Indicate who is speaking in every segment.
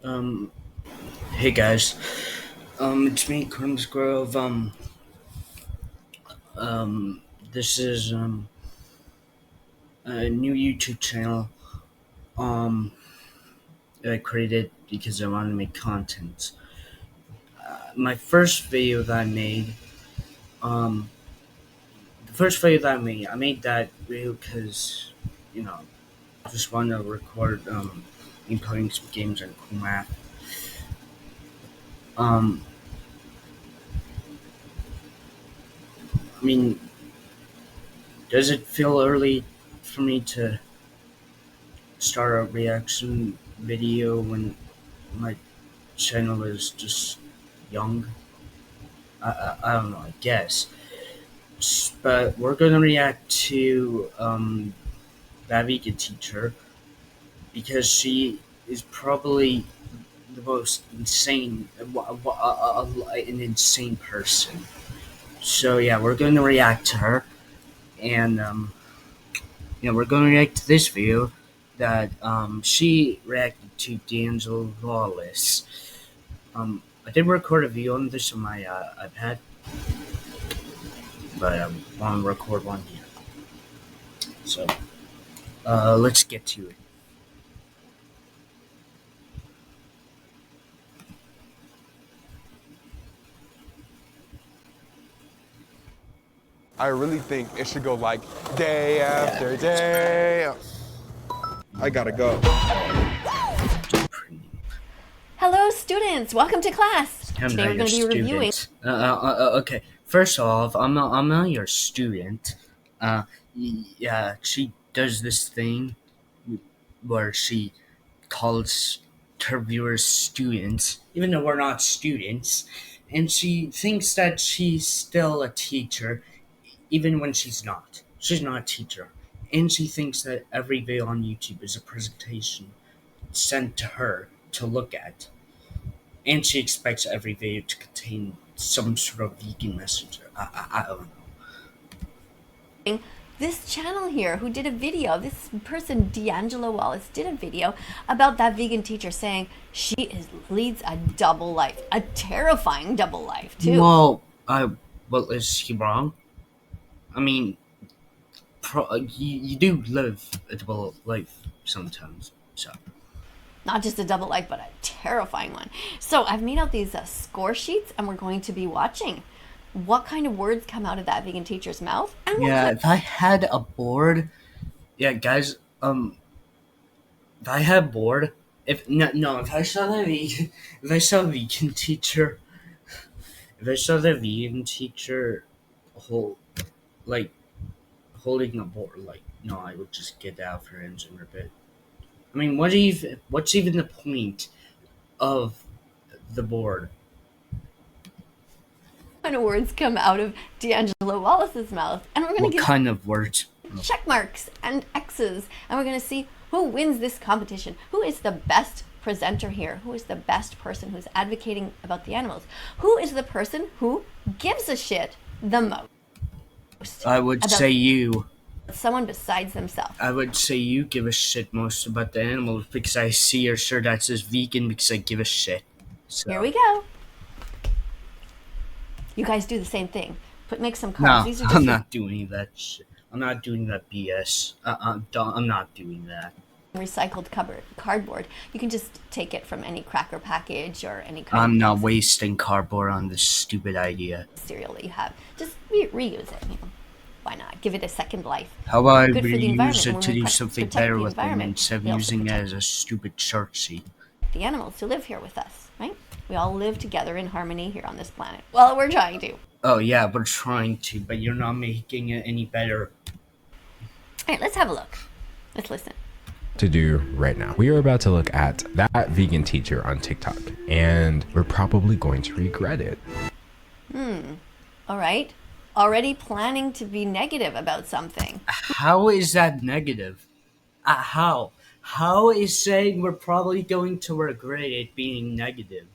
Speaker 1: Um, hey guys. It's me, Crumbs Grove. Um, this is a new YouTube channel. Um, that I created because I wanted to make content. My first video that I made. Um, the first video that I made that video because you know I just wanted to record me playing some games on Cool Math. Um, I mean, does it feel early for me to start a reaction video when my channel is just young? I don't know, I guess. But we're gonna react to that vegan teacher because she is probably the most insane, an insane person. So yeah, we're gonna react to her, and we're gonna react to this video that she reacted to D'Angelo Wallace. I did record a video on this on my iPad, but I want to record one here. So, let's get to it.
Speaker 2: I really think it should go like day after day. I gotta go.
Speaker 3: Hello, students. Welcome to class.
Speaker 1: I'm
Speaker 3: Today we're
Speaker 1: not
Speaker 3: going to
Speaker 1: your
Speaker 3: be reviewing.
Speaker 1: Okay, first off, I'm not your student. Yeah, she does this thing where she calls her viewers students, even though we're not students, and she thinks that she's still a teacher, even when she's not. She's not a teacher, and she thinks that every video on YouTube is a presentation sent to her to look at, and she expects every video to contain some sort of vegan message. I don't know.
Speaker 3: This channel here who did a video, this person, D'Angelo Wallace, did a video about that vegan teacher saying leads a double life, a terrifying double life, too.
Speaker 1: Well, is he wrong? I mean, you do live a double life sometimes, so.
Speaker 3: Not just a double life, but a terrifying one. So I've made out these score sheets, and we're going to be watching what kind of words come out of that vegan teacher's mouth. And
Speaker 1: if I had a board, yeah, guys, if I had a board, if I saw the vegan, if I saw a vegan teacher, if I saw the vegan teacher, hold, like, holding a board, like, no, I would just get out of her hands and rip it. I mean, what's even the point of the board?
Speaker 3: what kind of words come out of D'Angelo Wallace's mouth? And we're going to
Speaker 1: What
Speaker 3: give
Speaker 1: kind of words?
Speaker 3: check marks and X's, and we're going to see who wins this competition. Who is the best presenter here? Who is the best person who's advocating about the animals? Who is the person who gives a shit the most?
Speaker 1: I would say you.
Speaker 3: Someone besides themselves.
Speaker 1: I would say you give a shit most about the animals because I see your shirt that says vegan because I give a shit. So.
Speaker 3: Here we go. You guys do the same thing. Make some cards.
Speaker 1: No, I'm not doing that shit. I'm not doing that BS. I'm not doing that.
Speaker 3: Recycled cardboard. You can just take it from any cracker package or any kind
Speaker 1: I'm not wasting cardboard on this stupid idea.
Speaker 3: Cereal that you have. Just reuse it. Why not? Give it a second life.
Speaker 1: How about I
Speaker 3: Good for the
Speaker 1: reuse
Speaker 3: environment.
Speaker 1: it
Speaker 3: When
Speaker 1: to
Speaker 3: we
Speaker 1: do something
Speaker 3: protect
Speaker 1: better
Speaker 3: the
Speaker 1: with it
Speaker 3: environment,
Speaker 1: instead of
Speaker 3: we also
Speaker 1: using it
Speaker 3: protect
Speaker 1: as a stupid chart sheet?
Speaker 3: the animals who live here with us, right? We all live together in harmony here on this planet. Well, we're trying to.
Speaker 1: Oh yeah, we're trying to, but you're not making it any better.
Speaker 3: All right, let's have a look. Let's listen.
Speaker 4: To do right now. We are about to look at that vegan teacher on TikTok, and we're probably going to regret it.
Speaker 3: All right. Already planning to be negative about something.
Speaker 1: How is that negative? How? How is saying we're probably going to regret it being negative?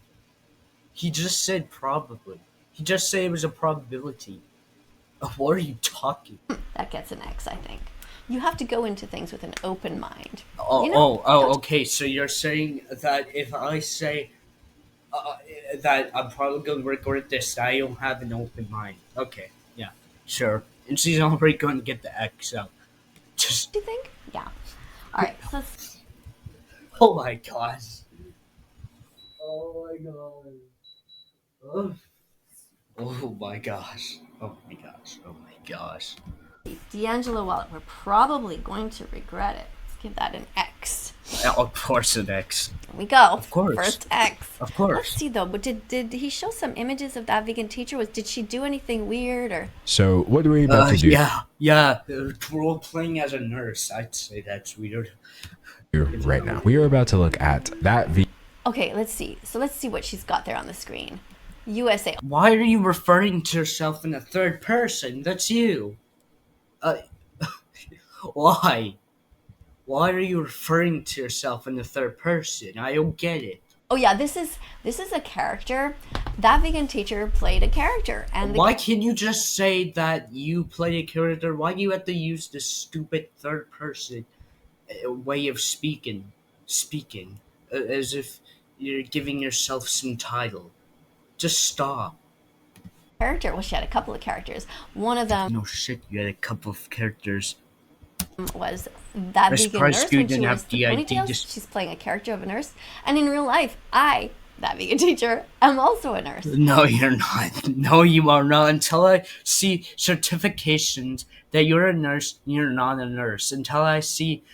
Speaker 1: He just said probably. He just said it was a probability. What are you talking?
Speaker 3: That gets an X, I think.
Speaker 1: You
Speaker 3: have to go into things with an open mind.
Speaker 1: Okay. So you're saying that if I say that I'm probably going to regret this, I don't have an open mind. Okay, yeah, sure. And she's already going to get the X out. Just,
Speaker 3: Do you think? Yeah. All right. So
Speaker 1: oh my gosh. Oh my god. Oh. Oh my gosh. Oh my gosh. Oh my gosh.
Speaker 3: D'Angelo Wallace, we're probably going to regret it. Let's give that an X.
Speaker 1: Of course, an X.
Speaker 3: Here we go.
Speaker 1: Of course.
Speaker 3: First X.
Speaker 1: Of course.
Speaker 3: Let's see though. But did he show some images of that vegan teacher? Did she do anything weird or?
Speaker 4: So what are we about to do?
Speaker 1: Yeah. Role playing as a nurse. I'd say that's weird.
Speaker 4: Right now, we are about to look at that.
Speaker 3: Okay, let's see. So let's see what she's got there on the screen. USA.
Speaker 1: Why are you referring to yourself in the third person? That's you. Why? Why are you referring to yourself in the third person? I don't get it.
Speaker 3: Oh yeah, this is a character. That vegan teacher played a character, and
Speaker 1: why can't you just say that you played a character? Why do you have to use this stupid third person way of speaking, as if you're giving yourself some title? Just stop.
Speaker 3: Character. Well, she had a couple of characters. One of them.
Speaker 1: No shit, you had a couple of characters.
Speaker 3: Was that vegan nurse when she was the ponytails? She's playing a character of a nurse, and in real life, that vegan teacher, am also a nurse.
Speaker 1: No, you're not. No, you are not. Until I see certifications that you're a nurse, you're not a nurse. Until I see,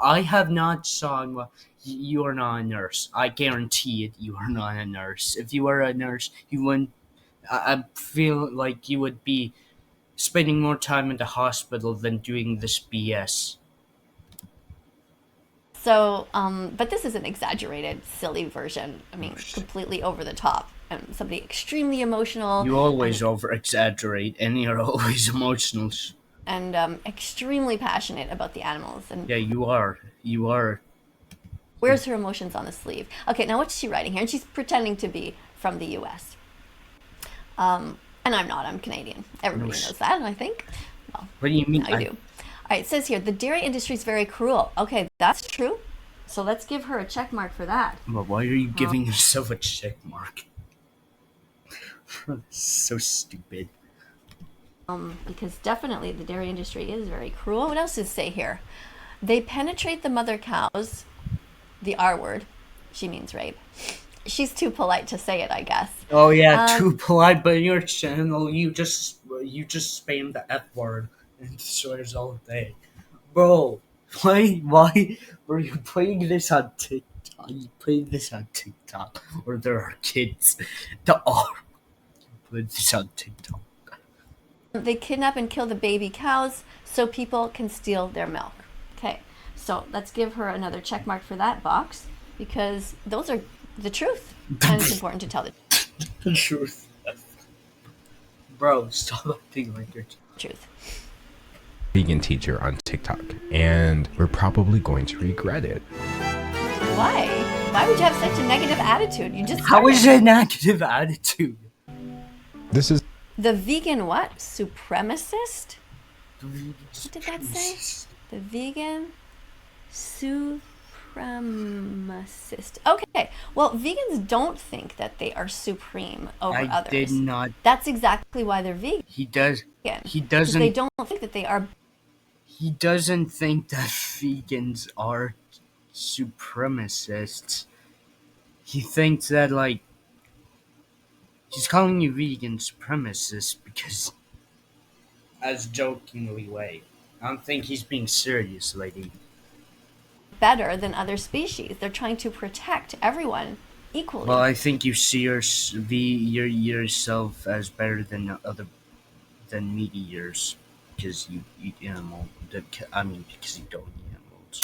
Speaker 1: I have not sung. You are not a nurse. I guarantee it. You are not a nurse. If you were a nurse, you wouldn't. I feel like you would be spending more time in the hospital than doing this BS.
Speaker 3: So, but this is an exaggerated, silly version. I mean, completely over the top. Somebody extremely emotional.
Speaker 1: You always over-exaggerate, and you're always emotional.
Speaker 3: And extremely passionate about the animals. And
Speaker 1: yeah, you are. You are.
Speaker 3: Where's her emotions on the sleeve? Okay, now what's she writing here? And she's pretending to be from the U.S. And I'm not. I'm Canadian. Everybody knows that, I think. Well,
Speaker 1: what do you mean?
Speaker 3: I do. All right, it says here, the dairy industry is very cruel. Okay, that's true. So let's give her a check mark for that.
Speaker 1: But why are you giving yourself a check mark? So stupid.
Speaker 3: Because definitely the dairy industry is very cruel. What else does it say here? They penetrate the mother cows. The R word. She means rape. She's too polite to say it, I guess.
Speaker 1: Oh yeah, too polite. But in your channel, you just spam the F word and swears all day, bro. Why were you playing this on TikTok? You playing this on TikTok, or there are kids that are playing this on TikTok.
Speaker 3: They kidnap and kill the baby cows so people can steal their milk. Okay, so let's give her another check mark for that box because those are the truth, and it's important to tell
Speaker 1: the truth. Bro, stop acting like you're
Speaker 3: truth.
Speaker 4: Vegan teacher on TikTok, and we're probably going to regret it.
Speaker 3: Why? Why would you have such a negative attitude? You just
Speaker 1: How is it a negative attitude?
Speaker 4: This is
Speaker 3: the vegan what? Supremacist? What did that say? The vegan supremacist. Okay, well, vegans don't think that they are supreme over others.
Speaker 1: I did not.
Speaker 3: That's exactly why they're vegan.
Speaker 1: He does. He doesn't.
Speaker 3: They don't think that they are.
Speaker 1: He doesn't think that vegans are supremacists. He thinks that, like, he's calling you vegan supremacist because, as jokingly way. I don't think he's being serious, lady.
Speaker 3: Better than other species. They're trying to protect everyone equally.
Speaker 1: Well, I think you see yourself as better than meat eaters because you eat animals. Because you don't eat animals.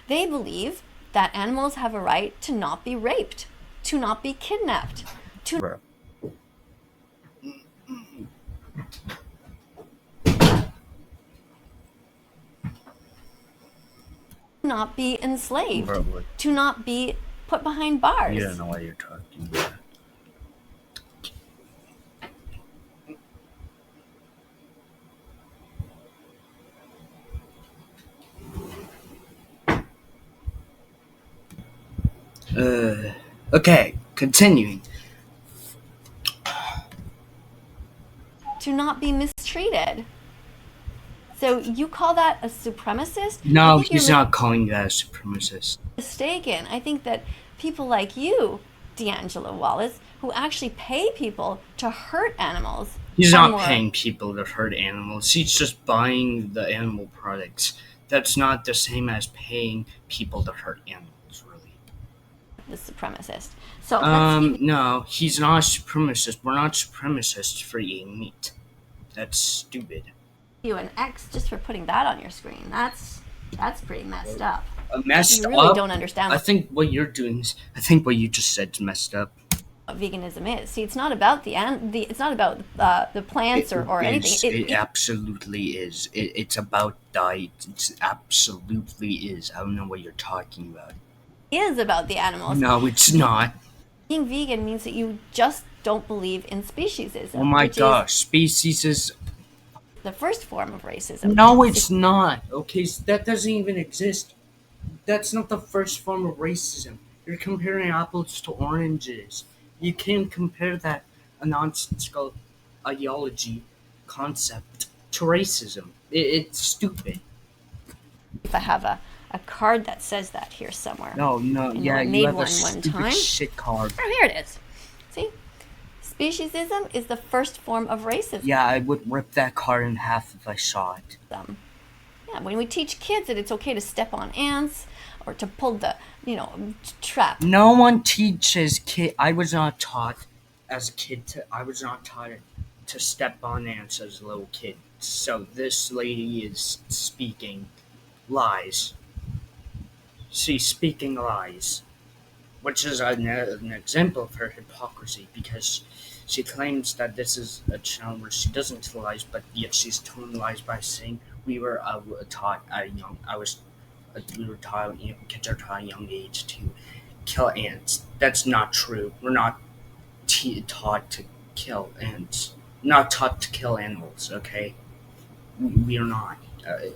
Speaker 3: They believe that animals have a right to not be raped, to not be kidnapped, to not be enslaved, to not be put behind bars.
Speaker 1: You don't know what you're talking about. Okay, continuing.
Speaker 3: To not be mistreated. So you call that a supremacist? I
Speaker 1: No,
Speaker 3: think
Speaker 1: he's
Speaker 3: you're
Speaker 1: not calling that a supremacist.
Speaker 3: mistaken. I think that people like you, D'Angelo Wallace, who actually pay people to hurt animals,
Speaker 1: He's
Speaker 3: are
Speaker 1: not
Speaker 3: more
Speaker 1: paying people to hurt animals. He's just buying the animal products. That's not the same as paying people to hurt animals, really.
Speaker 3: the supremacist. So let's give
Speaker 1: No, he's not a supremacist. We're not supremacists for eating meat. That's stupid.
Speaker 3: you an X just for putting that on your screen. That's pretty messed up.
Speaker 1: Messed
Speaker 3: You really
Speaker 1: up?
Speaker 3: don't understand
Speaker 1: I think what you're doing is, I think what you just said is messed up.
Speaker 3: what veganism is. See, it's not about it's not about the plants or anything.
Speaker 1: It absolutely is. It's about diet. It absolutely is. I don't know what you're talking about.
Speaker 3: is about the animals.
Speaker 1: No, it's not.
Speaker 3: Being vegan means that you just don't believe in speciesism.
Speaker 1: Oh my
Speaker 3: which
Speaker 1: gosh, species is.
Speaker 3: is the first form of racism.
Speaker 1: No, it's not. Okay, so that doesn't even exist. That's not the first form of racism. You're comparing apples to oranges. You can't compare that a nonsensical ideology concept to racism. It's stupid.
Speaker 3: If I have a card that says that here somewhere.
Speaker 1: No,
Speaker 3: I
Speaker 1: yeah,
Speaker 3: I
Speaker 1: you
Speaker 3: made
Speaker 1: have a
Speaker 3: one
Speaker 1: stupid
Speaker 3: time.
Speaker 1: shit card.
Speaker 3: Oh, here it is. See? Speciesism is the first form of racism.
Speaker 1: Yeah, I would rip that card in half if I saw it.
Speaker 3: Yeah, when we teach kids that it's okay to step on ants or to pull the, trap.
Speaker 1: No one teaches kid. I was not taught as a kid I was not taught to step on ants as a little kid. So this lady is speaking lies. She's speaking lies, which is an example of her hypocrisy because she claims that this is a channel where she doesn't tell lies, but yet she's telling lies by saying we were taught at young. We were taught, kids are taught at a young age to kill ants. That's not true. We're not taught to kill ants. Not taught to kill animals. Okay, we are not.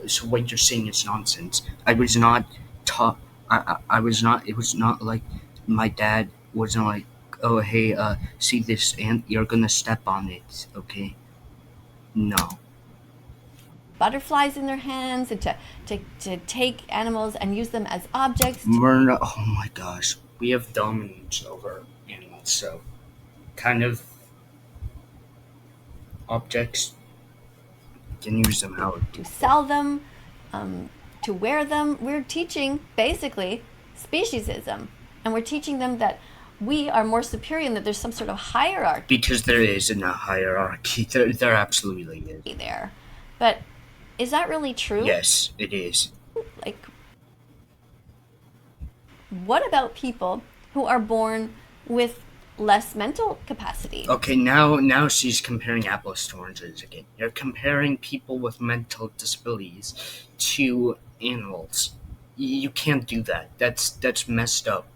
Speaker 1: So what you're saying is nonsense. I was not taught. I was not. It was not like my dad wasn't like, oh hey, see this ant? You're gonna step on it. Okay. No.
Speaker 3: Butterflies in their hands and to take animals and use them as objects.
Speaker 1: We're not. Oh my gosh. We have dominance over animals. So, kind of objects can use them how
Speaker 3: to sell them, to wear them. We're teaching basically speciesism, and we're teaching them that we are more superior and that there's some sort of hierarchy.
Speaker 1: Because there isn't a hierarchy. There absolutely is.
Speaker 3: There, but is that really true?
Speaker 1: Yes, it is.
Speaker 3: Like, what about people who are born with less mental capacity?
Speaker 1: Okay, now she's comparing apples to oranges again. You're comparing people with mental disabilities to animals. You can't do that. That's messed up.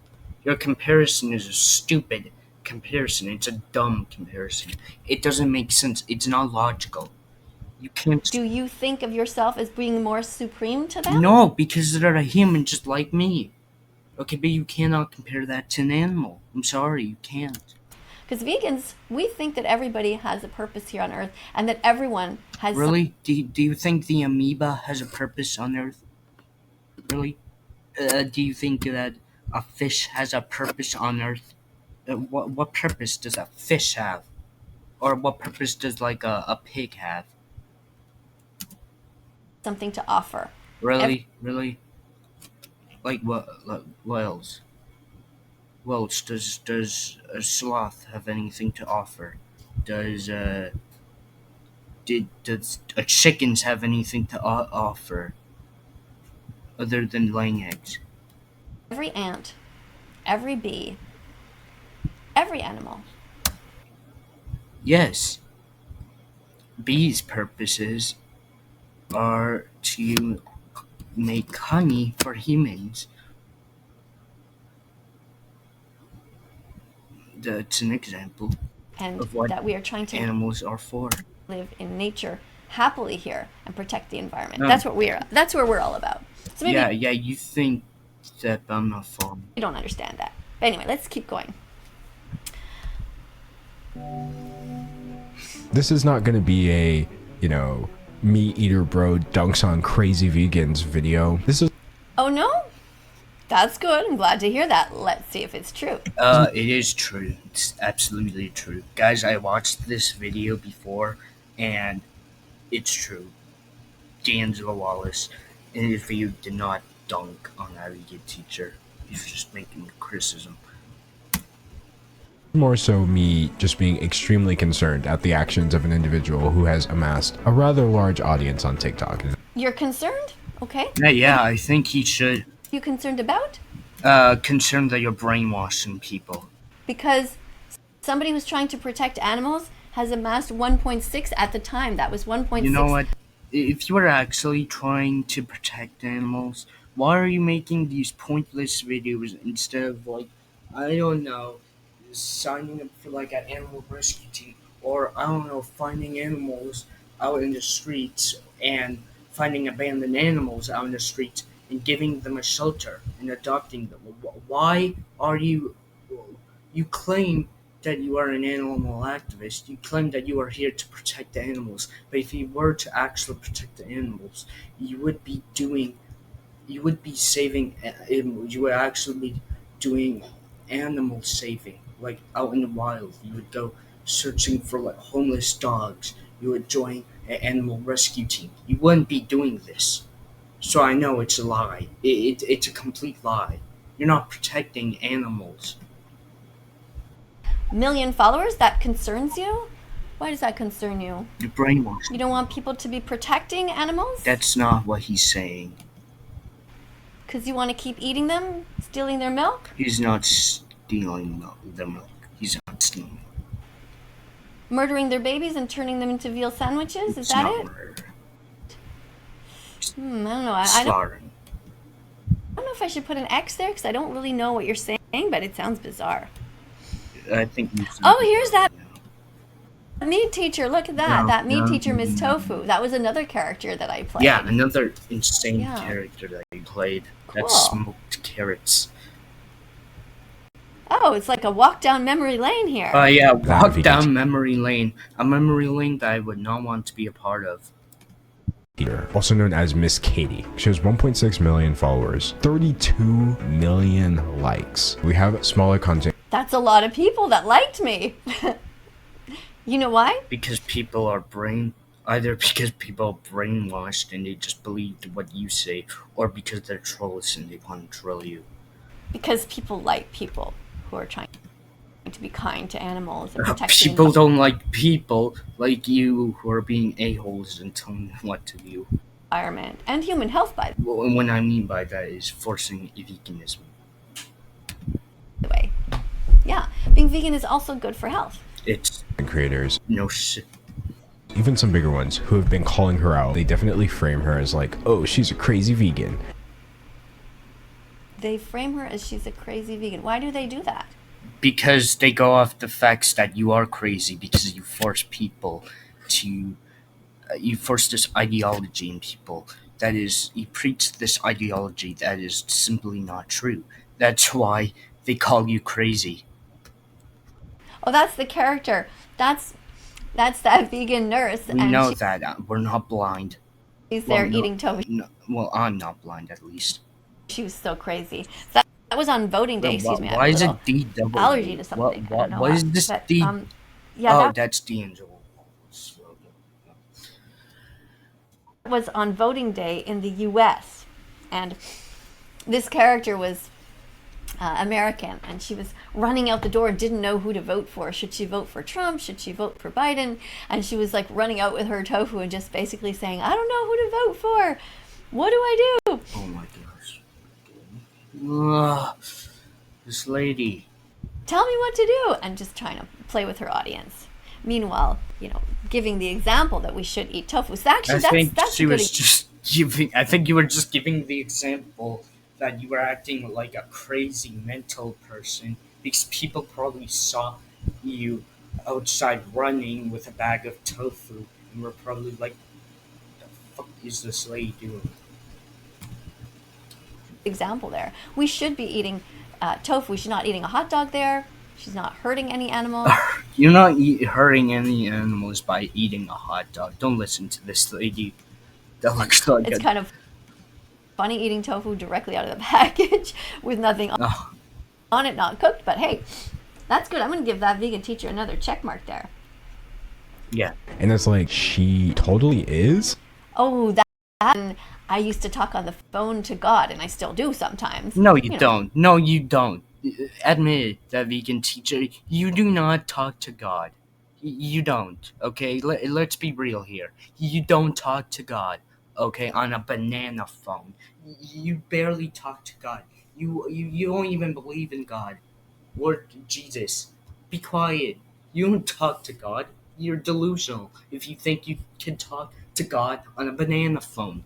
Speaker 1: Your comparison is a stupid comparison. It's a dumb comparison. It doesn't make sense. It's not logical. You can't.
Speaker 3: Do you think of yourself as being more supreme to them?
Speaker 1: No, because they're a human just like me. Okay, but you cannot compare that to an animal. I'm sorry, you can't.
Speaker 3: Because vegans, we think that everybody has a purpose here on Earth and that everyone has...
Speaker 1: Really? Do you think the amoeba has a purpose on Earth? Really? Do you think that a fish has a purpose on Earth? What purpose does a fish have? Or what purpose does like a pig have?
Speaker 3: something to offer.
Speaker 1: Really? Really? Like what else? What else does a sloth have anything to offer? Does chickens have anything to offer other than laying eggs?
Speaker 3: Every ant, every bee, every animal.
Speaker 1: Yes. Bees' purposes are to make honey for humans. That's an example
Speaker 3: And
Speaker 1: of what
Speaker 3: that we are trying to
Speaker 1: animals are for.
Speaker 3: live in nature happily here and protect the environment.
Speaker 1: No.
Speaker 3: That's where we're all about. So maybe
Speaker 1: Yeah, you think that I'm not for.
Speaker 3: you don't understand that. But anyway, let's keep going.
Speaker 4: This is not going to be a, meat eater bro dunks on crazy vegans video. This is
Speaker 3: Oh no? That's good. I'm glad to hear that. Let's see if it's true.
Speaker 1: It is true. It's absolutely true. Guys, I watched this video before, and it's true. D'Angelo Wallace, in his video, did not dunk on that vegan teacher. He's just making a criticism.
Speaker 4: more so me just being extremely concerned at the actions of an individual who has amassed a rather large audience on TikTok.
Speaker 3: You're concerned? Okay.
Speaker 1: Yeah, I think he should.
Speaker 3: You concerned about?
Speaker 1: Concerned that you're brainwashing people.
Speaker 3: Because somebody who's trying to protect animals has amassed 1.6 at the time. That was 1.6.
Speaker 1: You know what? If you are actually trying to protect animals, why are you making these pointless videos instead of, like, I don't know, signing up for like an animal rescue team, or I don't know, finding animals out in the streets and finding abandoned animals out in the streets and giving them a shelter and adopting them? Why are you claim that you are an animal activist, you claim that you are here to protect the animals, but if you were to actually protect the animals, you would be saving, you would actually be doing animal saving, like out in the wild. You would go searching for like homeless dogs. You would join an animal rescue team. You wouldn't be doing this. So I know it's a lie. It's a complete lie. You're not protecting animals.
Speaker 3: Million followers? That concerns you? Why does that concern you?
Speaker 1: You're brainwashed.
Speaker 3: You don't want people to be protecting animals?
Speaker 1: That's not what he's saying.
Speaker 3: Because you want to keep eating them? Stealing their milk?
Speaker 1: He's not stealing the milk. He's not stealing.
Speaker 3: Murdering their babies and turning them into veal sandwiches? Is
Speaker 1: It's
Speaker 3: that
Speaker 1: not
Speaker 3: it?
Speaker 1: murder.
Speaker 3: I don't know. I
Speaker 1: Slaughtering.
Speaker 3: don't know if I should put an X there because I don't really know what you're saying, but it sounds bizarre.
Speaker 1: I think.
Speaker 3: Oh, here's that meat teacher. Look at that.
Speaker 1: No,
Speaker 3: That meat
Speaker 1: no,
Speaker 3: teacher, Miss
Speaker 1: no.
Speaker 3: Tofu. That was another character that I played.
Speaker 1: Yeah, another insane
Speaker 3: Yeah.
Speaker 1: character that you played.
Speaker 3: Cool.
Speaker 1: That's smoked carrots.
Speaker 3: Oh, it's like a walk down memory lane here.
Speaker 1: Yeah,
Speaker 4: That
Speaker 1: walk
Speaker 4: vegan
Speaker 1: down memory lane. A memory lane that I would not want to be a part of.
Speaker 4: Here, also known as Miss Katie. She has 1.6 million followers, 32 million likes. We have smaller content
Speaker 3: That's a lot of people that liked me. You know why?
Speaker 1: Because people are either because people are brainwashed and they just believe what you say, or because they're trolls and they want to troll you.
Speaker 3: Because people like people who are trying to be kind to animals and protecting
Speaker 1: People don't like people like you who are being a-holes and telling them what to do.
Speaker 3: the environment and human health, by
Speaker 1: Well, and what I mean by that is forcing veganism.
Speaker 3: the way. Yeah, being vegan is also good for health.
Speaker 1: It's
Speaker 4: creators,
Speaker 1: no shit.
Speaker 4: even some bigger ones, who have been calling her out. They definitely frame her as like, oh, she's a crazy vegan.
Speaker 3: They frame her as she's a crazy vegan. Why do they do that?
Speaker 1: Because they go off the facts that you are crazy because you force people to. You force this ideology in people. That is, you preach this ideology that is simply not true. That's why they call you crazy.
Speaker 3: Oh, that's the character. That's that vegan nurse.
Speaker 1: We
Speaker 3: and
Speaker 1: know that. We're not blind.
Speaker 3: she's there
Speaker 1: Well, no.
Speaker 3: eating tofu.
Speaker 1: No, well, I'm not blind at least.
Speaker 3: She was so crazy. That was on voting day. Excuse me. I have
Speaker 1: Why
Speaker 3: a
Speaker 1: is it
Speaker 3: little
Speaker 1: DW?
Speaker 3: allergy to something. I don't know
Speaker 1: What
Speaker 3: why.
Speaker 1: is this
Speaker 3: But,
Speaker 1: D?
Speaker 3: yeah,
Speaker 1: Oh,
Speaker 3: that
Speaker 1: that's D'Angelo Wallace.
Speaker 3: was on voting day in the U.S. and this character was American, and she was running out the door and didn't know who to vote for. Should she vote for Trump? Should she vote for Biden? And she was like running out with her tofu and just basically saying, I don't know who to vote for. What do I do?
Speaker 1: Oh my gosh. Ugh, this lady.
Speaker 3: Tell me what to do. And just trying to play with her audience. Meanwhile, giving the example that we should eat tofu. So actually,
Speaker 1: I think
Speaker 3: that's
Speaker 1: she
Speaker 3: a good
Speaker 1: was just giving. I think you were just giving the example that you were acting like a crazy mental person because people probably saw you outside running with a bag of tofu and were probably like, "The fuck is this lady doing?"
Speaker 3: example there. We should be eating tofu. She's not eating a hot dog there. She's not hurting any animals.
Speaker 1: You're not hurting any animals by eating a hot dog. Don't listen to this lady. That looks like
Speaker 3: It's kind of funny eating tofu directly out of the package with nothing
Speaker 1: Oh,
Speaker 3: on it, not cooked. But hey, that's good. I'm going to give that vegan teacher another check mark there.
Speaker 1: yeah.
Speaker 4: And it's like, she totally is?
Speaker 3: Oh, that. And I used to talk on the phone to God, and I still do sometimes.
Speaker 1: No, you
Speaker 3: know.
Speaker 1: don't. No, you don't. Admit it, that vegan teacher. You do not talk to God. You don't. Okay, let's be real here. You don't talk to God. Okay, on a banana phone. You barely talk to God. You don't even believe in God or Jesus. Be quiet. You don't talk to God. You're delusional if you think you can talk to God on a banana phone.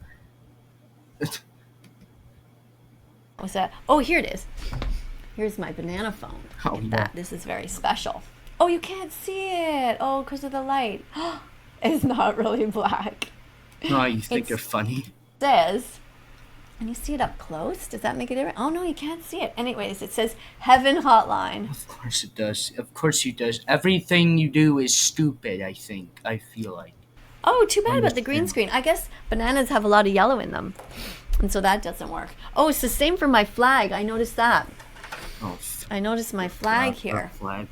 Speaker 3: What's that? Oh, here it is. Here's my banana phone.
Speaker 1: Oh,
Speaker 3: Look at
Speaker 1: yeah.
Speaker 3: that. This is very special. Oh, you can't see it. Oh, because of the light. It's not really black.
Speaker 1: Oh, you think
Speaker 3: It's-
Speaker 1: you're funny?
Speaker 3: It says, and you see it up close? Does that make a difference? Oh, no, you can't see it. Anyways, it says Heaven Hotline.
Speaker 1: Of course it does. Of course it does. Everything you do is stupid, I think. I feel like.
Speaker 3: Oh, too bad about the
Speaker 1: Understand.
Speaker 3: green screen. I guess bananas have a lot of yellow in them. And so that doesn't work. Oh, it's the same for my flag. I noticed that.
Speaker 1: Oh,
Speaker 3: I noticed my flag here.
Speaker 1: Flag.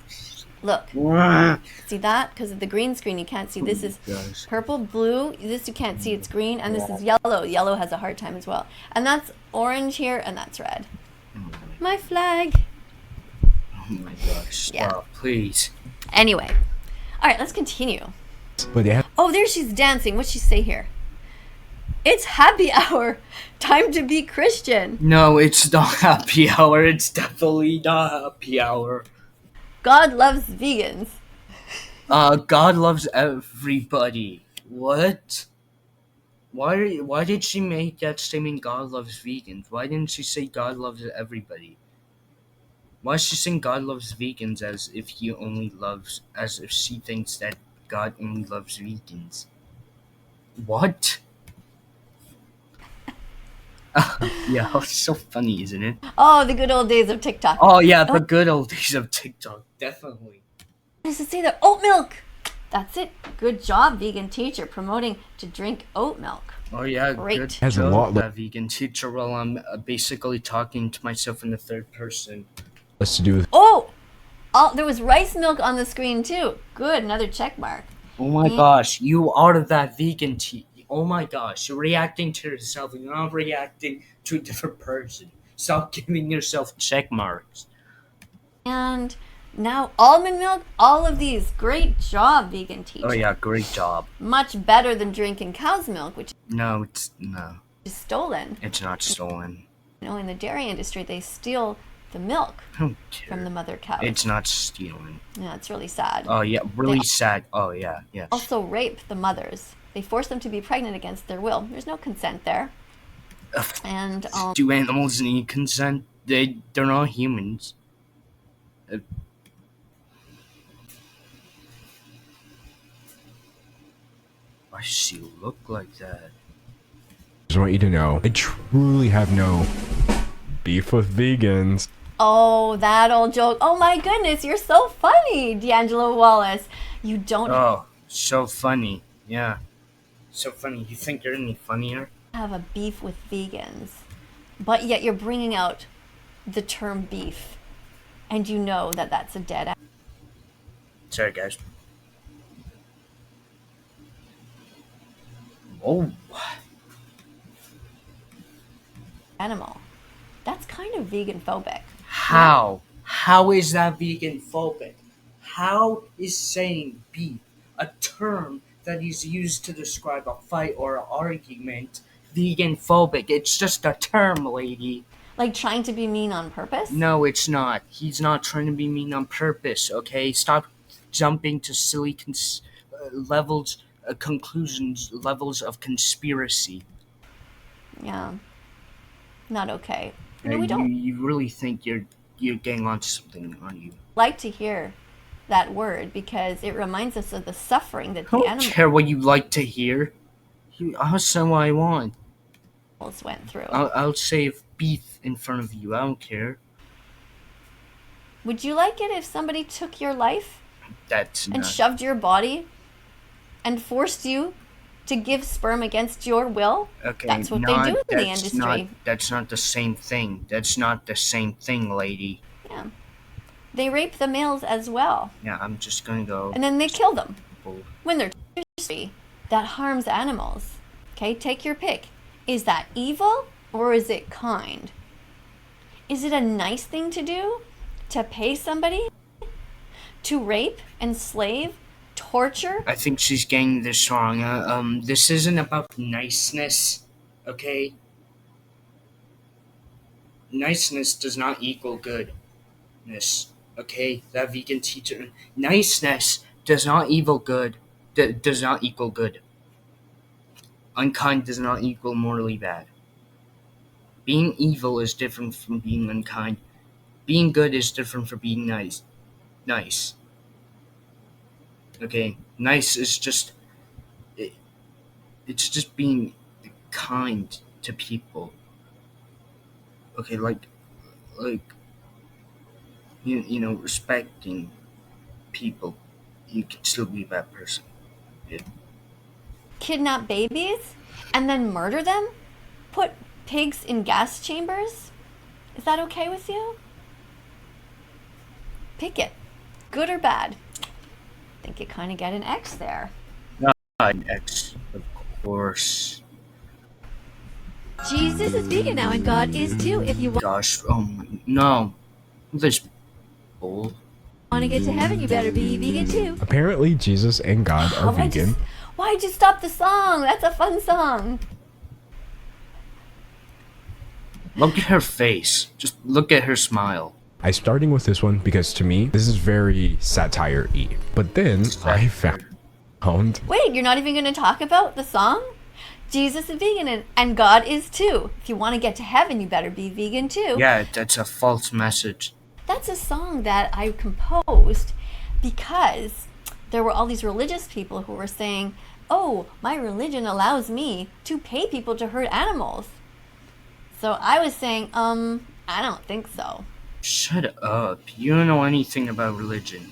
Speaker 3: Look.
Speaker 1: Yes.
Speaker 3: See that? Because of the green screen, you can't see. This is purple, blue. This you can't see. It's green. And this is yellow. Yellow has a hard time as well. And that's orange here, and that's red. My flag.
Speaker 1: Oh my gosh.
Speaker 3: Yeah.
Speaker 1: Stop, please.
Speaker 3: Anyway. All right, let's continue.
Speaker 4: But they have
Speaker 3: Oh, there she's dancing. What's she say here? It's happy hour. Time to be Christian.
Speaker 1: No, it's not happy hour. It's definitely not happy hour.
Speaker 3: God loves vegans.
Speaker 1: God loves everybody. What? Why did she make that statement? God loves vegans. Why didn't she say God loves everybody? Why is she saying God loves vegans as if as if she thinks that God only loves vegans? What? Yeah, it's so funny, isn't it?
Speaker 3: Oh, the good old days of TikTok.
Speaker 1: Oh yeah, the good old days of TikTok, definitely.
Speaker 3: What does it say there? Oat milk. That's it. Good job, vegan teacher, promoting to drink oat milk.
Speaker 1: Oh yeah,
Speaker 3: Great.
Speaker 1: good
Speaker 4: Has a
Speaker 1: job,
Speaker 4: lot
Speaker 1: that vegan teacher. While I'm basically talking to myself in the third person.
Speaker 3: Mm.
Speaker 4: to do with
Speaker 3: Oh, there was rice milk on the screen too. Good, another check mark.
Speaker 1: Oh my gosh, you are that vegan teacher. Oh my gosh, you're reacting to yourself. You're not reacting to a different person. Stop giving yourself check marks.
Speaker 3: And now almond milk. All of these. Great job, vegan teacher.
Speaker 1: Oh yeah, great job.
Speaker 3: Much better than drinking cow's milk, which
Speaker 1: No,
Speaker 3: is stolen.
Speaker 1: it's not stolen.
Speaker 3: You know, in the dairy industry, they steal the milk
Speaker 1: I don't care.
Speaker 3: from the mother cow.
Speaker 1: It's not stealing.
Speaker 3: Yeah, it's really sad.
Speaker 1: Oh yeah, really sad. Oh yeah, yes.
Speaker 3: Also rape the mothers. They force them to be pregnant against their will. There's no consent there. And
Speaker 1: Do animals need consent? They're not humans. Why does she look like that?
Speaker 4: just want you to know, I truly have no beef with vegans.
Speaker 3: oh, that old joke. Oh my goodness, you're so funny, D'Angelo Wallace. You don't
Speaker 1: Oh, so funny. Yeah. So funny. You think you're any funnier?
Speaker 3: have a beef with vegans, but yet you're bringing out the term beef, and you know that that's a dead
Speaker 1: Sorry, guys. Oh,
Speaker 3: animal. That's kind of vegan phobic.
Speaker 1: how? How is that vegan phobic? How is saying beef, a term that is used to describe a fight or an argument, vegan phobic? It's just a term, lady.
Speaker 3: Like trying to be mean on purpose?
Speaker 1: No, it's not. He's not trying to be mean on purpose, okay? Stop jumping to silly conclusions, levels of conspiracy.
Speaker 3: Yeah. Not okay. You
Speaker 1: Uh,
Speaker 3: know, we don't
Speaker 1: You really think you're getting onto something, aren't you?
Speaker 3: like to hear that word because it reminds us of the suffering that
Speaker 1: I
Speaker 3: the
Speaker 1: don't care what you like to hear. I'll say what I want.
Speaker 3: animals went through.
Speaker 1: I'll say beef in front of you. I don't care.
Speaker 3: Would you like it if somebody took your life
Speaker 1: That's
Speaker 3: and
Speaker 1: not.
Speaker 3: shoved your body and forced you to give sperm against your will?
Speaker 1: Okay,
Speaker 3: That's what they do in the
Speaker 1: that's
Speaker 3: industry.
Speaker 1: That's not the same thing. That's not the same thing, lady.
Speaker 3: Yeah. They rape the males as well,
Speaker 1: Yeah, I'm just gonna go.
Speaker 3: and then they kill them
Speaker 1: Bull.
Speaker 3: when they're free. That harms animals. Okay, take your pick. Is that evil or is it kind? Is it a nice thing to do? To pay somebody to rape, enslave, torture?
Speaker 1: I think she's getting this wrong. This isn't about niceness, okay? Niceness does not equal goodness, okay? That vegan teacher. Niceness does not equal good. Does not equal good. Unkind does not equal morally bad. Being evil is different from being unkind. Being good is different from being nice. Nice. Okay? Nice is just. It's just being kind to people. Okay, like respecting people. You can still be a bad person. Yeah.
Speaker 3: Kidnap babies and then murder them? Put pigs in gas chambers? Is that okay with you? Pick it. Good or bad? I think you kind of get an X there.
Speaker 1: An X, of course.
Speaker 3: Jesus is vegan now and God is too. If you
Speaker 1: Gosh, no, this bull.
Speaker 3: want to get to heaven, you better be vegan too.
Speaker 4: Apparently, Jesus and God are vegan.
Speaker 3: Why'd you stop the song? That's a fun song.
Speaker 1: Look at her face. Just look at her smile.
Speaker 4: I starting with this one because to me, this is very satire-y. But then I found...
Speaker 3: Wait, you're not even going to talk about the song? Jesus is vegan and God is too. If you want to get to heaven, you better be vegan too.
Speaker 1: Yeah, that's a false message.
Speaker 3: That's a song that I composed because there were all these religious people who were saying, oh, my religion allows me to pay people to hurt animals. So I was saying, I don't think so.
Speaker 1: Shut up. You don't know anything about religion.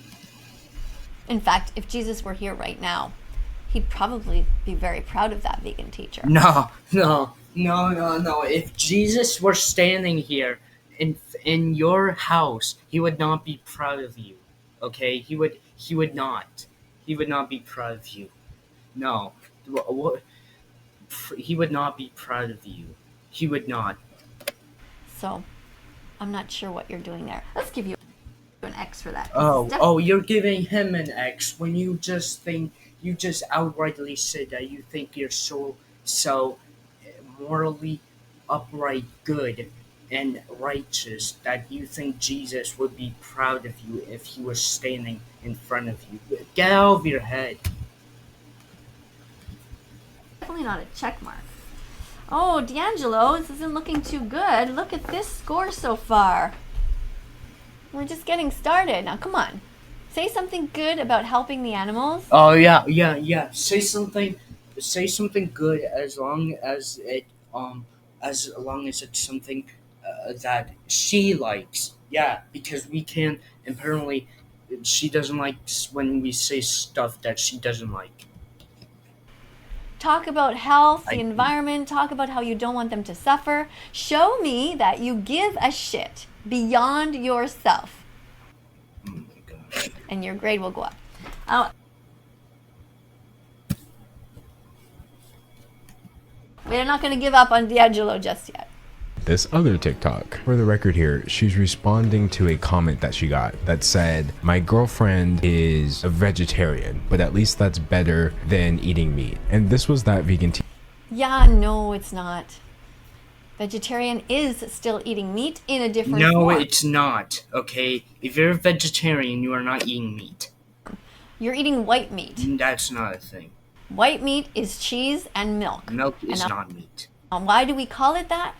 Speaker 3: In fact, if Jesus were here right now, he'd probably be very proud of that vegan teacher.
Speaker 1: No. If Jesus were standing here in your house, he would not be proud of you. Okay? He would not. He would not be proud of you. No. He would not be proud of you. He would not.
Speaker 3: So, I'm not sure what you're doing there. Let's give you an X for that.
Speaker 1: Oh, you're giving him an X when you just outrightly said that you think you're so morally upright, good, and righteous that you think Jesus would be proud of you if he was standing in front of you. Get out of your head.
Speaker 3: Definitely not a check mark. Oh, D'Angelo, this isn't looking too good. Look at this score so far. We're just getting started. Now, come on. Say something good about helping the animals.
Speaker 1: Oh yeah. Say something good as long as it's something that she likes. Yeah, because we can. Apparently, she doesn't like when we say stuff that she doesn't like.
Speaker 3: Talk about health, the environment. Talk about how you don't want them to suffer. Show me that you give a shit beyond yourself.
Speaker 1: Oh my gosh.
Speaker 3: And your grade will go up. We're not going to give up on D'Angelo just yet.
Speaker 4: This other TikTok. For the record here, she's responding to a comment that she got that said, my girlfriend is a vegetarian, but at least that's better than eating meat. And this was that vegan
Speaker 3: Yeah, no, it's not. Vegetarian is still eating meat in a different form.
Speaker 1: No, it's not. Okay, if you're a vegetarian, you are not eating meat.
Speaker 3: You're eating white meat.
Speaker 1: That's not a thing.
Speaker 3: White meat is cheese and milk.
Speaker 1: Milk is not meat.
Speaker 3: Why do we call it that?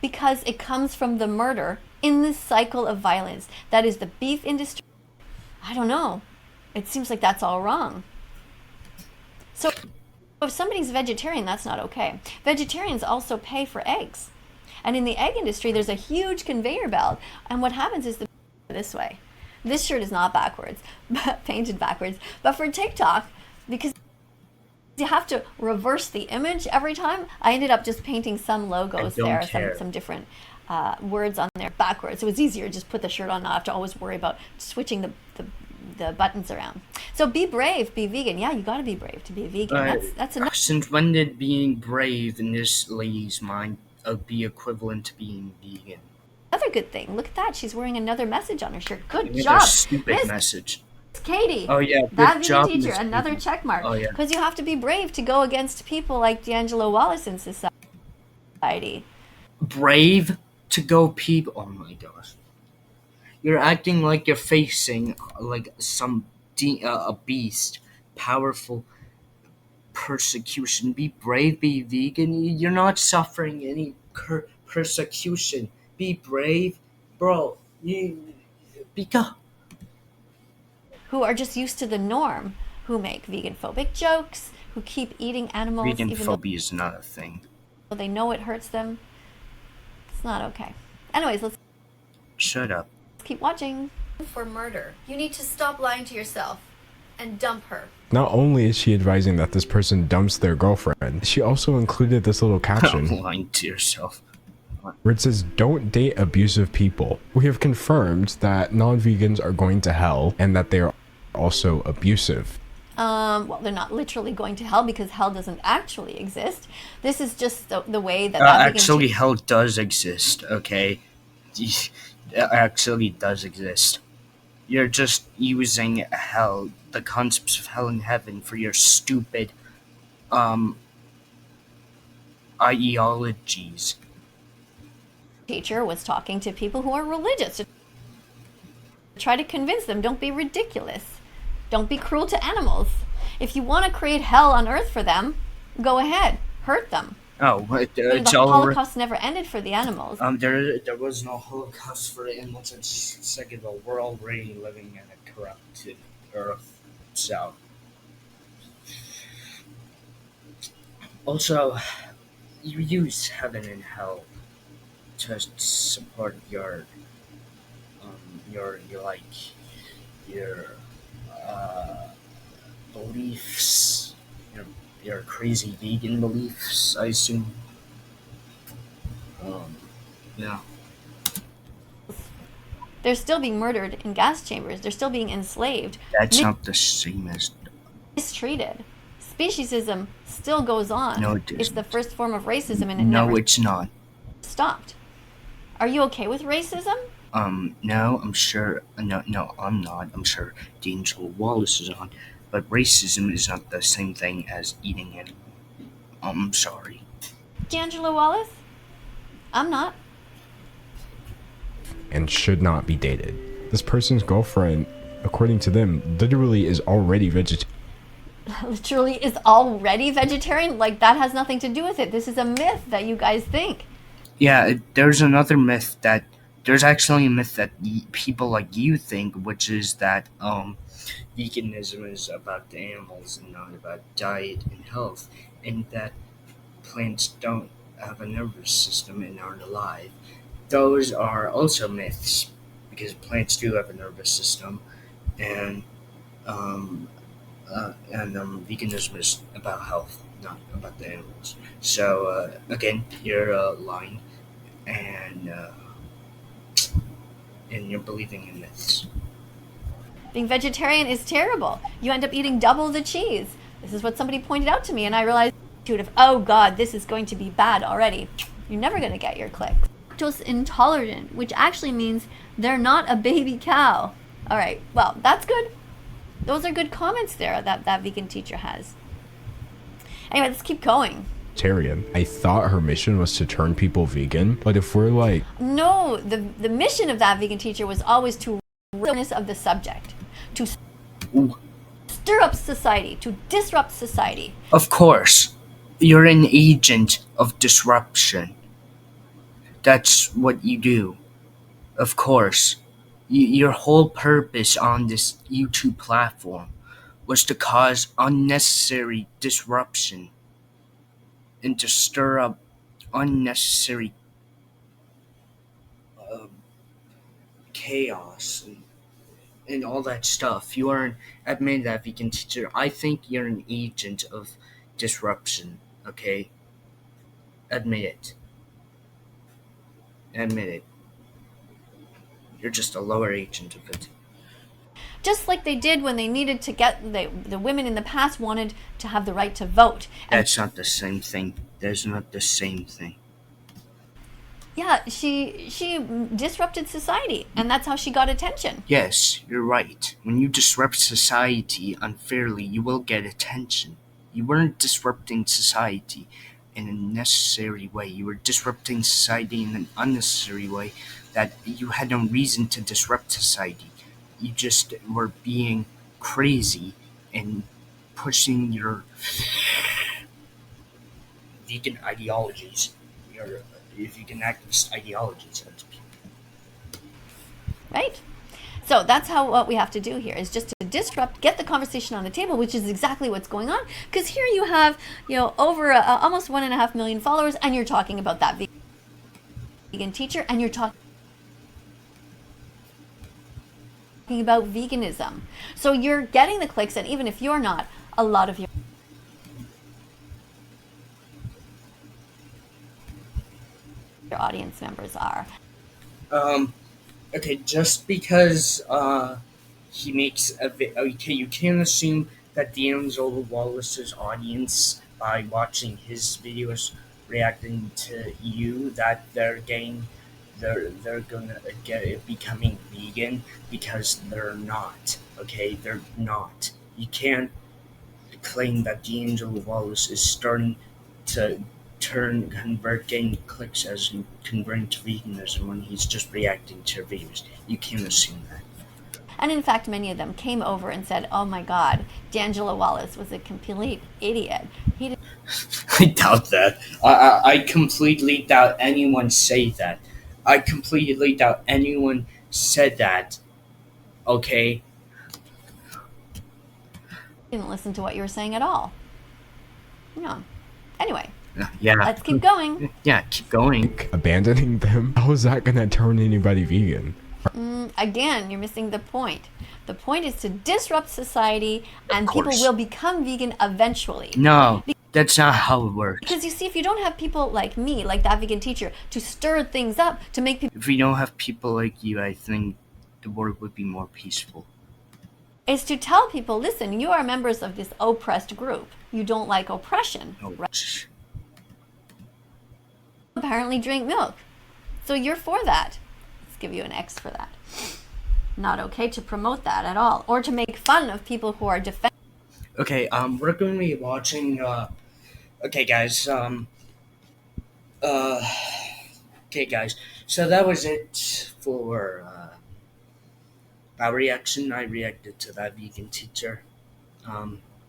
Speaker 3: Because it comes from the murder in this cycle of violence. That is the beef industry. I don't know. It seems like that's all wrong. So if somebody's vegetarian, that's not okay. Vegetarians also pay for eggs. And in the egg industry, there's a huge conveyor belt. And what happens is this way. This shirt is not backwards, but painted backwards. But for TikTok, because you have to reverse the image every time, I ended up just painting some logos there, some different words on there backwards. It was easier to just put the shirt on, not have to always worry about switching the buttons around. So be brave, be vegan. Yeah, you got to be brave to be a vegan. That's enough.
Speaker 1: Since when did being brave in this lady's mind be equivalent to being vegan?
Speaker 3: Another good thing. Look at that. She's wearing another message on her shirt. Good
Speaker 1: Another
Speaker 3: job,
Speaker 1: stupid
Speaker 3: Miss
Speaker 1: message.
Speaker 3: Katie.
Speaker 1: Oh yeah, good
Speaker 3: That
Speaker 1: job,
Speaker 3: vegan teacher.
Speaker 1: Miss
Speaker 3: Another
Speaker 1: Katie.
Speaker 3: check mark.
Speaker 1: Oh yeah.
Speaker 3: Because you have to be brave to go against people like D'Angelo Wallace in society.
Speaker 1: Brave to go people. Oh my gosh. You're acting like you're facing like some a beast, powerful persecution. Be brave, be vegan. You're not suffering any persecution. Be brave, bro. You because
Speaker 3: Who are just used to the norm, who make vegan phobic jokes, who keep eating animals
Speaker 1: vegan
Speaker 3: even
Speaker 1: phobia is not a thing.
Speaker 3: though they know it hurts them. It's not okay. Anyways, let's
Speaker 1: Shut up.
Speaker 3: keep watching. For murder, you need to stop lying to yourself and dump her.
Speaker 4: Not only is she advising that this person dumps their girlfriend, she also included this little caption
Speaker 1: Lying to yourself.
Speaker 4: where it says, "Don't date abusive people." We have confirmed that non-vegans are going to hell and that they are also abusive.
Speaker 3: Well, they're not literally going to hell because hell doesn't actually exist. This is just the way that
Speaker 1: Actually, hell does exist, okay? It actually does exist. You're just using hell, the concepts of hell and heaven, for your stupid, ideologies.
Speaker 3: teacher was talking to people who are religious to try to convince them, don't be ridiculous. Don't be cruel to animals. If you want to create hell on earth for them, go ahead, hurt them.
Speaker 1: Oh, it's
Speaker 3: the
Speaker 1: all
Speaker 3: Holocaust never ended for the animals.
Speaker 1: there was no Holocaust for the animals. Second of all, we're already living in a corrupted earth. So, also, you use heaven and hell to support your uh, beliefs, your crazy vegan beliefs, I assume. Yeah.
Speaker 3: They're still being murdered in gas chambers. They're still being enslaved,
Speaker 1: That's not the same as.
Speaker 3: mistreated. Speciesism still goes on.
Speaker 1: No, it
Speaker 3: It's the
Speaker 1: isn't.
Speaker 3: first form of racism and it
Speaker 1: No,
Speaker 3: never
Speaker 1: it's not.
Speaker 3: stopped. Are you okay with racism?
Speaker 1: No, I'm sure. No, I'm not. I'm sure D'Angelo Wallace is on. But racism is not the same thing as eating animal. I'm sorry.
Speaker 3: D'Angelo Wallace? I'm not.
Speaker 4: And should not be dated. This person's girlfriend, according to them, literally is already vegetarian.
Speaker 3: Literally is already vegetarian? Like, that has nothing to do with it. This is a myth that you guys think.
Speaker 1: Yeah, there's another myth that there's actually a myth that people like you think, which is that veganism is about the animals and not about diet and health, and that plants don't have a nervous system and aren't alive. Those are also myths because plants do have a nervous system, and veganism is about health, not about the animals. So again, you're lying, and you're believing in myths.
Speaker 3: Being vegetarian is terrible. You end up eating double the cheese. This is what somebody pointed out to me, and I realized, oh God, this is going to be bad already. You're never going to get your clicks. Lactose intolerant, which actually means they're not a baby cow. All right, well, that's good. Those are good comments there that vegan teacher has. Anyway, let's keep going.
Speaker 4: I thought her mission was to turn people vegan, but if we're like,
Speaker 3: no, the mission of that vegan teacher was always to awareness of the subject, to stir up society, to disrupt society.
Speaker 1: Of course, you're an agent of disruption. That's what you do. Of course, your whole purpose on this YouTube platform was to cause unnecessary disruption and to stir up unnecessary chaos and and all that stuff. You are admit that vegan teacher. I think you're an agent of disruption. Okay, admit it. Admit it. You're just a lower agent of it.
Speaker 3: Just like they did when they needed to get the women in the past wanted to have the right to vote. And
Speaker 1: That's not the same thing. That's not the same thing.
Speaker 3: yeah, she disrupted society, and that's how she got attention.
Speaker 1: Yes, you're right. When you disrupt society unfairly, you will get attention. You weren't disrupting society in a necessary way. You were disrupting society in an unnecessary way that you had no reason to disrupt society. You just were being crazy and pushing your vegan ideologies, your vegan activist ideologies onto people.
Speaker 3: Right? So that's how what we have to do here is just to disrupt, get the conversation on the table, which is exactly what's going on. Because here you have, over almost 1.5 million followers, and you're talking about that vegan teacher, and you're talking about veganism. So you're getting the clicks, and even if you're not, a lot of your audience members are.
Speaker 1: Okay, just because he makes okay, you can't assume that D'Angelo Wallace's audience, by watching his videos reacting to you, that they're gonna get becoming vegan, because they're not. Okay, they're not. You can't claim that D'Angelo Wallace is starting to convert getting clicks as converting to veganism when he's just reacting to videos. You can't assume that.
Speaker 3: And in fact, many of them came over and said, oh my God, D'Angelo Wallace was a complete idiot. He didn't
Speaker 1: I doubt that. I completely doubt anyone say that. I completely doubt anyone said that. Okay?
Speaker 3: listen to what you were saying at all. No. Anyway,
Speaker 1: Yeah.
Speaker 3: let's keep going.
Speaker 1: Yeah, keep going.
Speaker 4: Abandoning them? How is that gonna turn anybody vegan?
Speaker 3: Again, you're missing the point. The point is to disrupt society, and people
Speaker 1: course.
Speaker 3: will become vegan eventually.
Speaker 1: No, that's not how it works.
Speaker 3: Because you see, if you don't have people like me, like that vegan teacher, to stir things up, to make people,
Speaker 1: If we don't have people like you, I think the world would be more peaceful.
Speaker 3: is to tell people, listen, you are members of this oppressed group. You don't like oppression.
Speaker 1: No.
Speaker 3: Right? Apparently drink milk. So you're for that. Let's give you an X for that. Not okay to promote that at all, or to make fun of people who are defending.
Speaker 1: Okay, we're going to be watching, okay guys, okay guys, so that was it for, our reaction. I reacted to that vegan teacher.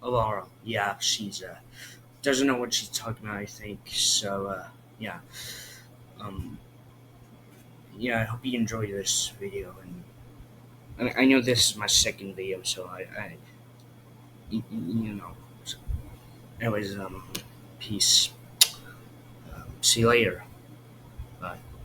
Speaker 1: Overall, yeah, she's, doesn't know what she's talking about, I think, so, yeah, yeah, I hope you enjoyed this video, and I know this is my second video, so you know, so anyways, peace. See you later.